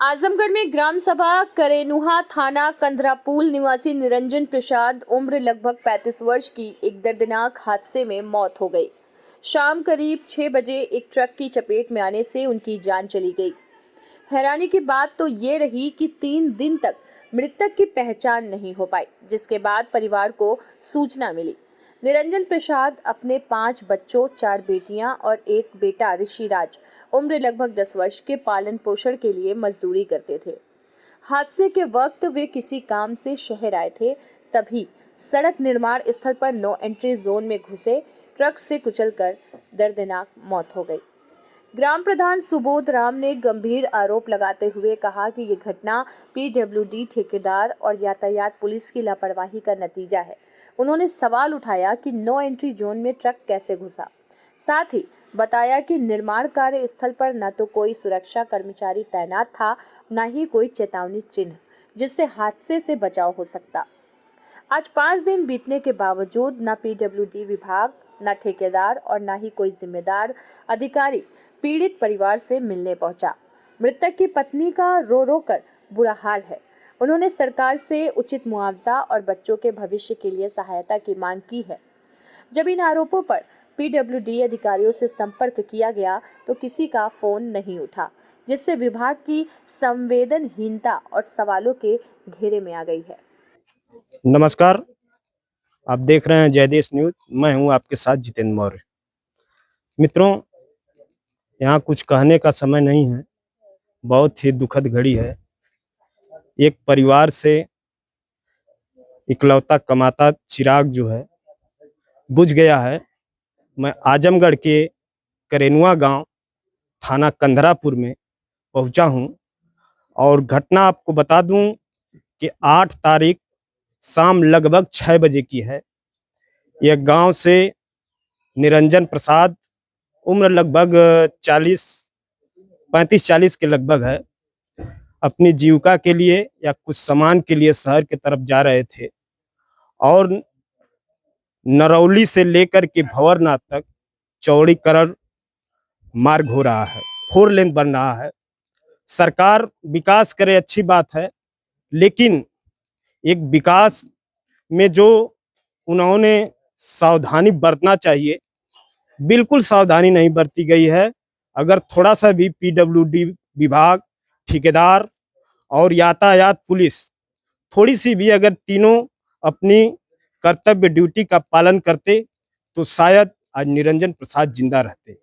आजमगढ़ में ग्राम सभा करेनुहा थाना कंधरापुल निवासी निरंजन प्रसाद उम्र लगभग 35 वर्ष की एक दर्दनाक हादसे में मौत हो गई। शाम करीब 6 बजे एक ट्रक की चपेट में आने से उनकी जान चली गई। हैरानी की बात तो ये रही कि 3 दिन तक मृतक की पहचान नहीं हो पाई, जिसके बाद परिवार को सूचना मिली। निरंजन प्रसाद अपने 5 बच्चों, 4 बेटियां और एक बेटा ऋषिराज उम्र लगभग 10 वर्ष के पालन पोषण के लिए मजदूरी करते थे। हादसे के वक्त वे किसी काम से शहर आए थे, तभी सड़क निर्माण स्थल पर नो एंट्री जोन में घुसे ट्रक से कुचलकर दर्दनाक मौत हो गई। ग्राम प्रधान सुबोध राम ने गंभीर आरोप लगाते हुए कहा कि ये घटना पीडब्ल्यूडी ठेकेदार और यातायात पुलिस की लापरवाही का नतीजा है। उन्होंने सवाल उठाया कि नो एंट्री जोन में ट्रक कैसे घुसा। साथ ही बताया कि निर्माण कार्य स्थल पर न तो कोई सुरक्षा कर्मचारी तैनात था, न ही कोई चेतावनी चिन्ह जिससे हादसे से बचाव हो सकता। आज 5 दिन बीतने के बावजूद न पीडब्ल्यूडी विभाग, न ठेकेदार और न ही कोई जिम्मेदार अधिकारी पीड़ित परिवार से मिलने पहुंचा। मृतक की पत्नी का रो रो कर बुरा हाल है। उन्होंने सरकार से उचित मुआवजा और बच्चों के भविष्य के लिए सहायता की मांग की है। जब इन आरोपों पर पीडब्ल्यूडी अधिकारियों से संपर्क किया गया तो किसी का फोन नहीं उठा, जिससे विभाग की संवेदनहीनता और सवालों के घेरे में आ गई है। नमस्कार, आप देख रहे हैं जय देश न्यूज। मैं हूं आपके साथ जितेंद्र मौर्य। मित्रों, यहाँ कुछ कहने का समय नहीं है। बहुत ही दुखद घड़ी है। एक परिवार से इकलौता कमाता चिराग जो है बुझ गया है। मैं आजमगढ़ के करेनुआ गांव थाना कंधरापुर में पहुंचा हूं और घटना आपको बता दूं कि 8 तारीख शाम लगभग 6 बजे की है। यह गांव से निरंजन प्रसाद उम्र लगभग 35-40 के लगभग है, अपनी जीविका के लिए या कुछ सामान के लिए शहर की तरफ जा रहे थे और नरौली से लेकर के भंवरनाथ तक चौड़ीकरण मार्ग हो रहा है, 4 लेन बन रहा है। सरकार विकास करे, अच्छी बात है, लेकिन एक विकास में जो उन्होंने सावधानी बरतना चाहिए, बिल्कुल सावधानी नहीं बरती गई है। अगर थोड़ा सा भी पीडब्ल्यूडी विभाग, ठेकेदार और यातायात पुलिस थोड़ी सी भी अगर तीनों अपनी कर्तव्य ड्यूटी का पालन करते तो शायद आज निरंजन प्रसाद जिंदा रहते।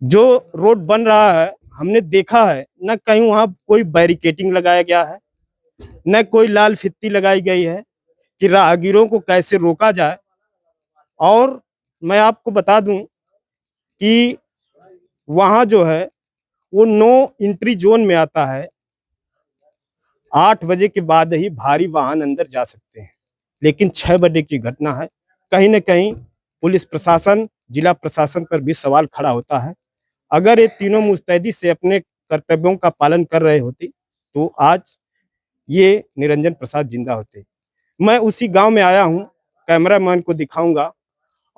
जो रोड बन रहा है हमने देखा है, न कहीं वहां कोई बैरिकेटिंग लगाया गया है, न कोई लाल फित्ती लगाई गई है कि राहगीरों को कैसे रोका जाए। और मैं आपको बता दूं कि वहां जो है वो नो एंट्री जोन में आता है। 8 बजे के बाद ही भारी वाहन अंदर जा सकते हैं, लेकिन 6 बजे की घटना है। कहीं न कहीं पुलिस प्रशासन, जिला प्रशासन पर भी सवाल खड़ा होता है। अगर ये तीनों मुस्तैदी से अपने कर्तव्यों का पालन कर रहे होते तो आज ये निरंजन प्रसाद जिंदा होते। मैं उसी गांव में आया हूं, कैमरामैन को दिखाऊंगा।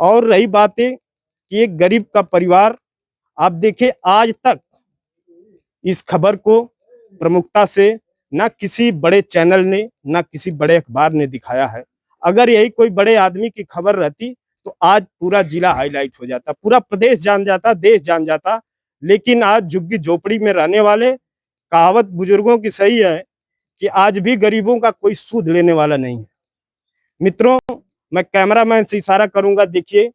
और रही बातें कि एक गरीब का परिवार, आप देखिए आज तक इस खबर को प्रमुखता से ना किसी बड़े चैनल ने, ना किसी बड़े अखबार ने दिखाया है। अगर यही कोई बड़े आदमी की खबर रहती तो आज पूरा जिला हाईलाइट हो जाता, पूरा प्रदेश जान जाता, देश जान जाता। लेकिन आज झुग्गी झोपड़ी में रहने वाले, कहावत बुजुर्गों की सही है कि आज भी गरीबों का कोई सूद लेने वाला नहीं है। मित्रों, मैं कैमरामैन से इशारा करूंगा, देखिए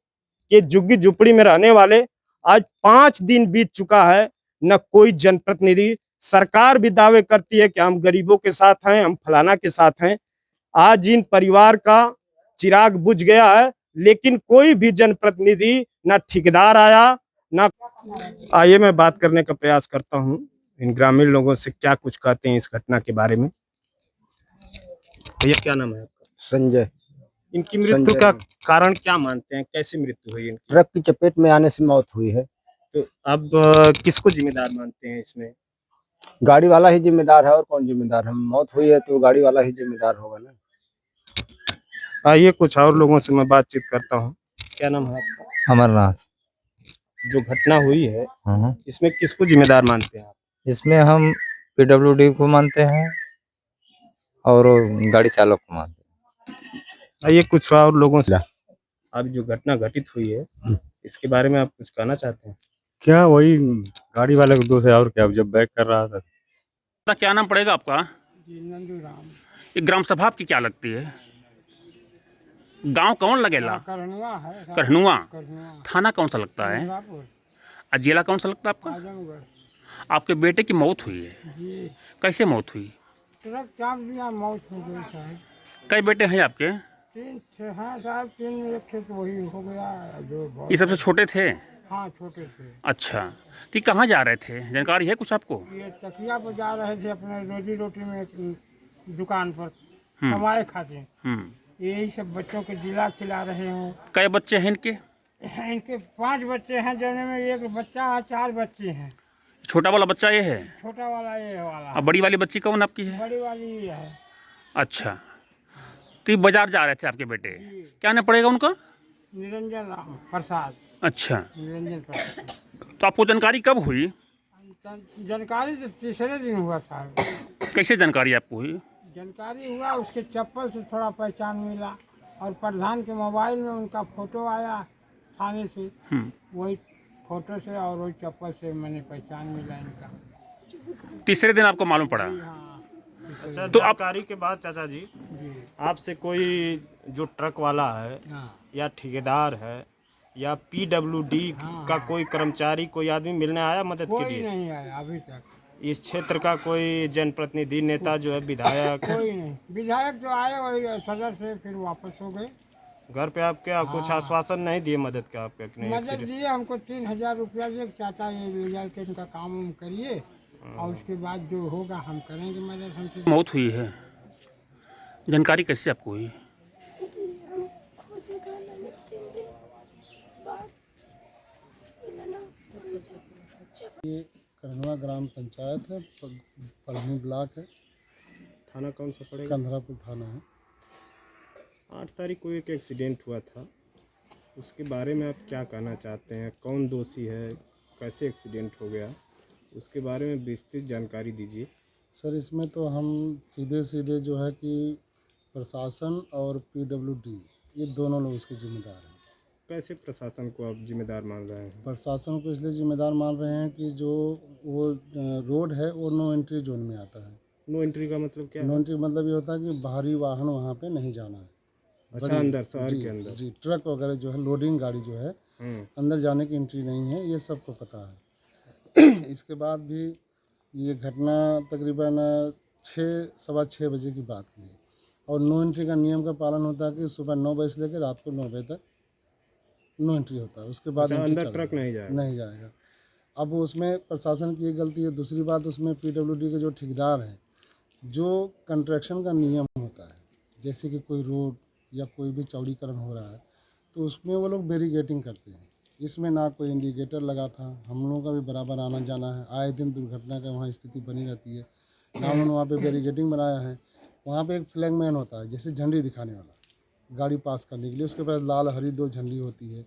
कि झुग्गी झोपड़ी में रहने वाले आज 5 दिन बीत चुका है, न कोई जनप्रतिनिधि। सरकार भी दावे करती है कि हम गरीबों के साथ हैं, हम फलाना के साथ हैं। आज इन परिवार का चिराग बुझ गया है, लेकिन कोई भी जनप्रतिनिधि, ना ठेकेदार आया, ना। आइए मैं बात करने का प्रयास करता हूं इन ग्रामीण लोगों से, क्या कुछ कहते हैं इस घटना के बारे में। भैया, क्या नाम है आपका? संजय। इनकी मृत्यु का कारण क्या मानते हैं? कैसे मृत्यु हुई इनकी? ट्रक की चपेट में आने से मौत हुई है। तो अब किसको जिम्मेदार मानते हैं इसमें? गाड़ी वाला ही जिम्मेदार है, और कौन जिम्मेदार है? मौत हुई है तो गाड़ी वाला ही जिम्मेदार होगा ना। आइए कुछ और लोगों से मैं बातचीत करता हूँ। क्या नाम है आपका? अमरनाथ। जो घटना हुई है इसमें किसको जिम्मेदार मानते हैं आप? इसमें हम पीडब्ल्यूडी को मानते हैं और गाड़ी चालक को मानते हैं। आइए कुछ और लोगों से अब जो घटना घटित हुई है इसके बारे में आप कुछ कहना चाहते हैं? क्या वही गाड़ी वाले को दोष है और क्या, जब बैक कर रहा था। क्या नाम पड़ेगा आपका? जी नंदूराम। ये ग्राम सभा आपकी क्या लगती है? गांव कौन लगेला? करनुआ है। करहनुआ। करनुआ। थाना कौन सा लगता है? इंदिरापुर, और जिला कौन सा लगता है आपका? आजमगढ़। आपके बेटे की मौत हुई है, जी कैसे मौत हुई? ट्रक चाप दिया, मौत हो गई साहब। कई बेटे हैं आपके? तीन थे हाँ साहब, तीन में एक थे तो वही हो गया जो बहुत। ये सबसे छोटे थे? हाँ छोटे थे। अच्छा, तो ये कहाँ जा रहे थे, जानकारी है कुछ आपको? ये तकिया पर जा रहे थे अपने रोजी रोटी में एक दुकान पर हम्म। कमाए खाते। हम्म। यही सब बच्चों के जिला खिला रहे हो। कई बच्चे हैं इनके? इनके 5 बच्चे हैं, जिनमें में एक बच्चा है, 4 बच्चे हैं। छोटा वाला बच्चा ये है? छोटा वाला ये वाला और बड़ी वाली बच्ची कौन आपकी है? बड़ी वाली ये है। अच्छा, तो ये बाजार जा रहे थे आपके बेटे, जी। क्या नाम पड़ेगा उनका? निरंजन राम प्रसाद। अच्छा, निरंजन प्रसाद। तो आपको जानकारी कब हुई? जानकारी तो तीसरे दिन हुआ साहब। कैसे जानकारी आपको हुई? जानकारी हुआ, उसके चप्पल से थोड़ा पहचान मिला और प्रधान के मोबाइल में उनका फोटो आया थाने से। वही फोटो से और वही चप्पल से मैंने पहचान मिला इनका। तीसरे दिन आपको मालूम पड़ा? हाँ अच्छा, तो आप- जानकारी के बाद चाचा जी जी। आपसे कोई जो ट्रक वाला है हाँ या ठेकेदार है या पीडब्ल्यूडी हाँ। का कोई कर्मचारी, कोई आदमी मिलने आया मदद के कोई लिए? नहीं आया अभी तक। इस क्षेत्र का कोई जनप्रतिनिधि, नेता जो है, विधायक कोई नहीं। विधायक जो आए वही सदर से फिर वापस हो गए। घर पे आपके कुछ हाँ। आश्वासन नहीं दिए मदद का आपके? नहीं, मदद एक्सीडेंट- दिए हमको 3000 रुपया दिए, चाचा ये ले जाके इनका काम उम करिए और उसके बाद जो होगा हम करेंगे मदद। हमसे मौत हुई है, जानकारी कैसे आपको हुई? जी हम खोजेगा मैंने 3 दिन बाद मिला ना तो मुझे करनवा ग्राम पंचायत है, पलनी ब्लॉक है, थाना कौन सा पड़ेगा? कंधरापुर थाना है। 8 तारीख को एक एक्सीडेंट हुआ था, उसके बारे में आप क्या कहना चाहते हैं? कौन दोषी है, कैसे एक्सीडेंट हो गया, उसके बारे में विस्तृत जानकारी दीजिए। सर इसमें तो हम सीधे सीधे जो है कि प्रशासन और पीडब्ल्यूडी ये दोनों लोग इसके जिम्मेदार हैं। कैसे प्रशासन को आप जिम्मेदार मान रहे हैं? प्रशासन को इसलिए जिम्मेदार मान रहे हैं कि जो वो रोड है वो नो एंट्री जोन में आता है। नो एंट्री का मतलब क्या नो है? एंट्री मतलब ये होता है कि बाहरी वाहन वहाँ पे नहीं जाना है। अच्छा, अंदर शहर जी, के अंदर? जी ट्रक वगैरह जो है, लोडिंग गाड़ी जो है अंदर जाने की एंट्री नहीं है, ये सबको पता है। इसके बाद भी ये घटना तकरीबन 6-6:15 बजे की बात की है और नो एंट्री का नियम का पालन होता है कि सुबह 9 बजे से लेकर रात को 9 बजे तक नो एंट्री होता है। उसके बाद अच्छा, एंट्री अंदर चलेगा। ट्रक नहीं जाएगा? नहीं जाएगा। अब उसमें प्रशासन की एक गलती है। दूसरी बात, उसमें पीडब्ल्यूडी के जो ठेकेदार हैं, जो कंस्ट्रक्शन का नियम होता है, जैसे कि कोई रोड या कोई भी चौड़ीकरण हो रहा है तो उसमें वो लोग बैरिगेटिंग करते हैं। इसमें ना कोई इंडिकेटर लगा था। हम लोगों का भी बराबर आना जाना है, आए दिन दुर्घटना का वहाँ स्थिति बनी रहती है। ना उन्होंने वहाँ पे बैरिगेटिंग बनाया है। वहाँ पे एक फ्लैगमैन होता है, जैसे झंडी दिखाने वाला, गाड़ी पास करने के लिए। उसके पास लाल हरी 2 झंडी होती है,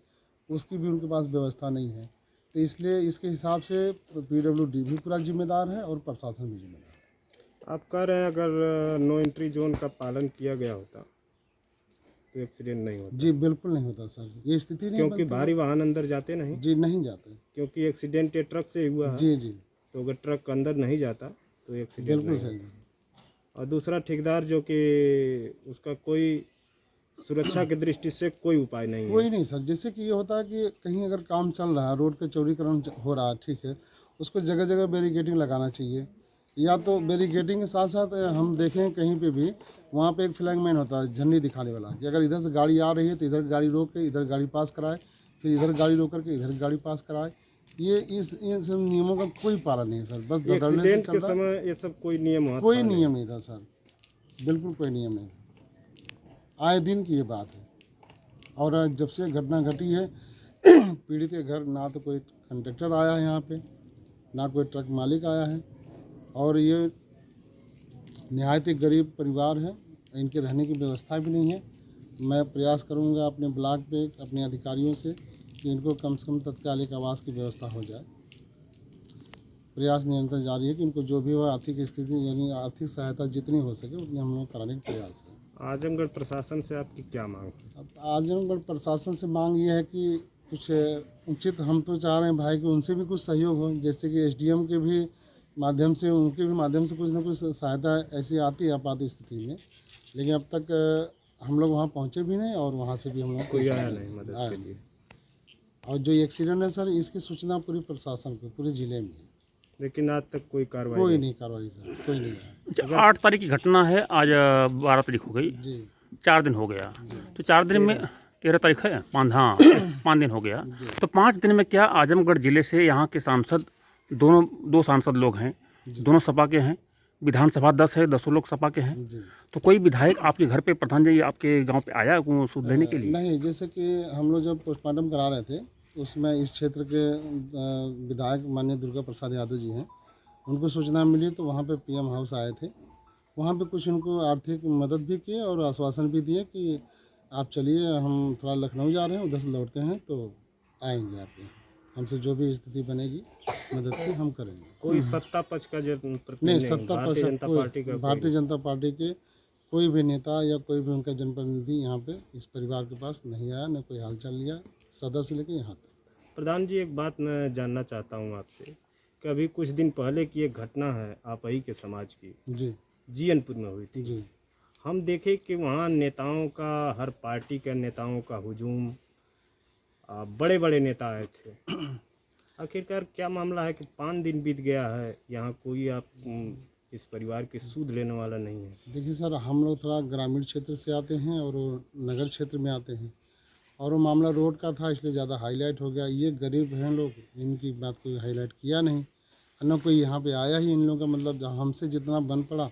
उसकी भी उनके पास व्यवस्था नहीं है। तो इसलिए इसके हिसाब से पीडब्ल्यूडी भी पूरा जिम्मेदार है और प्रशासन भी जिम्मेदार है। आप कह रहे हैं अगर नो एंट्री जोन का पालन किया गया होता तो एक्सीडेंट नहीं होता? जी बिल्कुल नहीं होता सर, ये स्थिति नहीं क्योंकि बनती। भारी वाहन अंदर जाते नहीं? जी नहीं जाते। क्योंकि एक्सीडेंट ये ट्रक से हुआ है। जी जी तो अगर ट्रक अंदर नहीं जाता तो एक्सीडेंट बिल्कुल नहीं सही। होता। और दूसरा, ठेकेदार जो कि उसका कोई सुरक्षा की दृष्टि से कोई उपाय नहीं है? कोई नहीं सर। जैसे कि ये होता है कि कहीं अगर काम चल रहा है, रोड का चौड़ीकरण हो रहा है, ठीक है, उसको जगह जगह बैरिगेटिंग लगाना चाहिए। या तो बैरिगेटिंग के साथ साथ हम देखें कहीं पे भी वहाँ पे एक फ्लैगमैन होता है, झंडी दिखाने वाला, कि अगर इधर से गाड़ी आ रही है तो इधर गाड़ी रोक के इधर गाड़ी पास कराए, फिर इधर गाड़ी रोक करके इधर गाड़ी पास कराए। ये इन सब नियमों का कोई पालन नहीं है सर। बस दौड़ने से एक्सीडेंट के चल रहा है। समय ये सब कोई नियम होता कोई नियम नहीं था सर, बिल्कुल कोई नियम नहीं था। आए दिन की ये बात है। और जब से घटना घटी है पीड़ित के घर ना तो कोई कंडक्टर आया है यहाँ पे, ना कोई ट्रक मालिक आया है। और ये निहायत ही गरीब परिवार है, इनके रहने की व्यवस्था भी नहीं है। मैं प्रयास करूँगा अपने ब्लॉक पे अपने अधिकारियों से कि इनको कम से कम तत्कालिक आवास की व्यवस्था हो जाए। प्रयास निरंतर जारी है कि इनको जो भी हो आर्थिक स्थिति यानी आर्थिक सहायता जितनी हो सके उतनी हम लोग कराने का प्रयास है। आजमगढ़ प्रशासन से आपकी क्या मांग है? अब आजमगढ़ प्रशासन से मांग ये है कि कुछ उचित, हम तो चाह रहे हैं भाई कि उनसे भी कुछ सहयोग हो, जैसे कि एसडीएम के भी माध्यम से, उनके भी माध्यम से कुछ ना कुछ सहायता ऐसी आती है आपात स्थिति में, लेकिन अब तक हम लोग वहाँ पहुँचे भी नहीं और वहाँ से भी हम लोग कोई आया नहीं मदद के लिए। और जो एक्सीडेंट है सर, इसकी सूचना पूरी प्रशासन को, पूरे जिले में, लेकिन आज तक कोई कार्रवाई कोई नहीं कार्रवाई सर, कोई नहीं आया। 8 तारीख की घटना है, आज 12 तारीख हो गई, जी 4 दिन हो गया। तो 4 दिन में 13 तारीख है, 5 दिन हो गया। तो 5 दिन में क्या आजमगढ़ जिले से यहाँ के सांसद, दो सांसद लोग हैं, दोनों सपा के हैं, विधानसभा 10 है, 10 लोग सपा के हैं, जी तो कोई विधायक आपके घर पे, प्रधान जी आपके गांव पे आया वो सूद लेने के लिए? नहीं, जैसे कि हम लोग जब पोस्टमार्टम करा रहे थे उसमें इस क्षेत्र के विधायक माननीय दुर्गा प्रसाद यादव जी हैं, उनको सूचना मिली तो वहाँ पे पीएम हाउस आए थे। वहाँ पे कुछ उनको आर्थिक मदद भी किए और आश्वासन भी दिए कि आप चलिए, हम थोड़ा लखनऊ जा रहे हैं, उधर से लौटते हैं तो आएंगे आप यहाँ, हमसे जो भी स्थिति बनेगी मदद की हम करेंगे। कोई सत्ता पक्ष का नहीं, सत्ता भारतीय जनता पार्टी का भारतीय जनता पार्टी के कोई भी नेता या कोई भी उनका जनप्रतिनिधि यहाँ पे इस परिवार के पास नहीं आया, न कोई हालचाल लिया, सदर से लेकर यहाँ तक। प्रधान जी, एक बात मैं जानना चाहता हूँ आपसे कि अभी कुछ दिन पहले की एक घटना है आप ही के समाज की, जी जीएनपुर में हुई थी। जी हम देखे कि वहाँ नेताओं का, हर पार्टी के नेताओं का हुजूम, बड़े बड़े नेता आए थे। आखिरकार क्या मामला है कि 5 दिन बीत गया है, यहाँ कोई आप इस परिवार के सूद लेने वाला नहीं है? देखिए सर, हम लोग थोड़ा ग्रामीण क्षेत्र से आते हैं और वो नगर क्षेत्र में आते हैं, और वो मामला रोड का था इसलिए ज़्यादा हाईलाइट हो गया। ये गरीब हैं लोग, इनकी बात कोई हाईलाइट किया नहीं, न कोई यहाँ पे आया ही इन लोगों का, मतलब हमसे जितना बन पड़ा